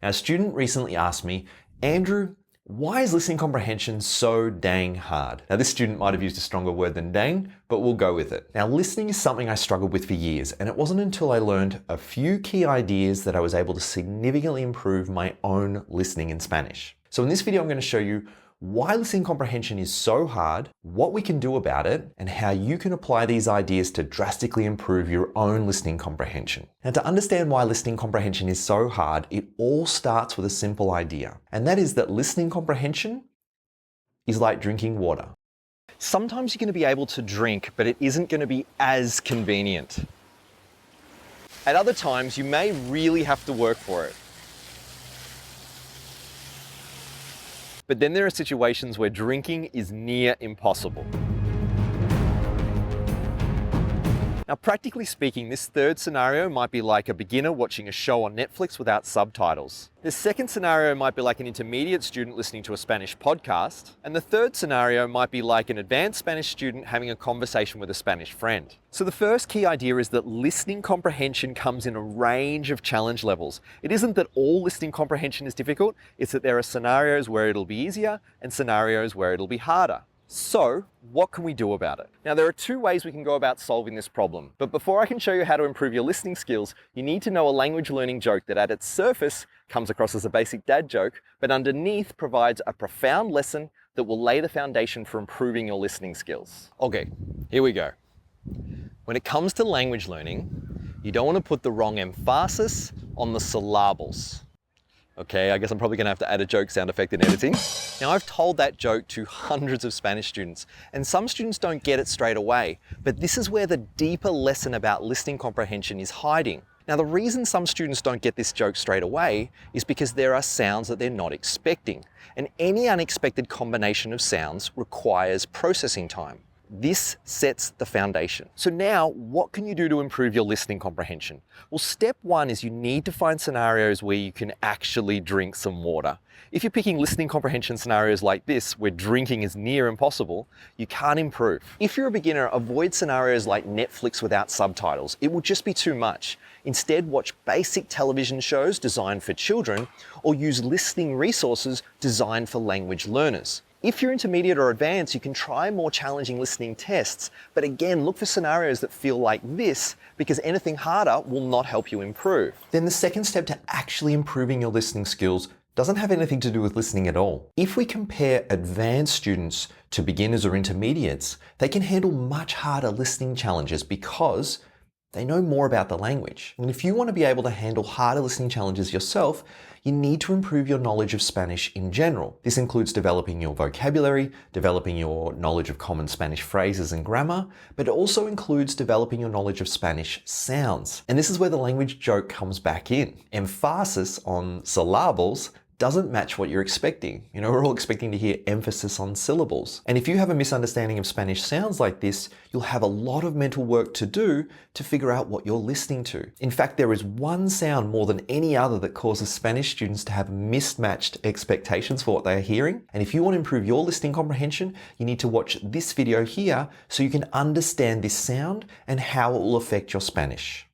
Now, a student recently asked me, Andrew, why is listening comprehension so dang hard? Now, this student might have used a stronger word than dang, but we'll go with it. Now, listening is something I struggled with for years, and it wasn't until I learned a few key ideas that I was able to significantly improve my own listening in Spanish. So in this video, I'm going to show you why listening comprehension is so hard, what we can do about it, and how you can apply these ideas to drastically improve your own listening comprehension. Now, to understand why listening comprehension is so hard, it all starts with a simple idea, and that is that listening comprehension is like drinking water. Sometimes you're going to be able to drink, but it isn't going to be as convenient. At other times, you may really have to work for it. But then there are situations where drinking is near impossible. Now, practically speaking, this third scenario might be like a beginner watching a show on Netflix without subtitles. The second scenario might be like an intermediate student listening to a Spanish podcast. And the third scenario might be like an advanced Spanish student having a conversation with a Spanish friend. So the first key idea is that listening comprehension comes in a range of challenge levels. It isn't that all listening comprehension is difficult, it's that there are scenarios where it'll be easier and scenarios where it'll be harder. So, what can we do about it? Now, there are two ways we can go about solving this problem. But before I can show you how to improve your listening skills, you need to know a language learning joke that at its surface comes across as a basic dad joke, but underneath provides a profound lesson that will lay the foundation for improving your listening skills. Okay, here we go. When it comes to language learning, you don't want to put the wrong emphasis on the syllables. Okay, I guess I'm probably gonna have to add a joke sound effect in editing. Now, I've told that joke to hundreds of Spanish students, and some students don't get it straight away, but this is where the deeper lesson about listening comprehension is hiding. Now, the reason some students don't get this joke straight away is because there are sounds that they're not expecting, and any unexpected combination of sounds requires processing time. This sets the foundation. So now, what can you do to improve your listening comprehension? Well, step one is you need to find scenarios where you can actually drink some water. If you're picking listening comprehension scenarios like this, where drinking is near impossible, you can't improve. If you're a beginner, avoid scenarios like Netflix without subtitles. It will just be too much. Instead, watch basic television shows designed for children, or use listening resources designed for language learners. If you're intermediate or advanced, you can try more challenging listening tests, but again, look for scenarios that feel like this, because anything harder will not help you improve. Then the second step to actually improving your listening skills doesn't have anything to do with listening at all. If we compare advanced students to beginners or intermediates, they can handle much harder listening challenges because they know more about the language. And if you want to be able to handle harder listening challenges yourself, you need to improve your knowledge of Spanish in general. This includes developing your vocabulary, developing your knowledge of common Spanish phrases and grammar, but it also includes developing your knowledge of Spanish sounds. And this is where the language joke comes back in. Emphasis on syllables doesn't match what you're expecting. You know, we're all expecting to hear emphasis on syllables. And if you have a misunderstanding of Spanish sounds like this, you'll have a lot of mental work to do to figure out what you're listening to. In fact, there is one sound more than any other that causes Spanish students to have mismatched expectations for what they are hearing. And if you want to improve your listening comprehension, you need to watch this video here so you can understand this sound and how it will affect your Spanish.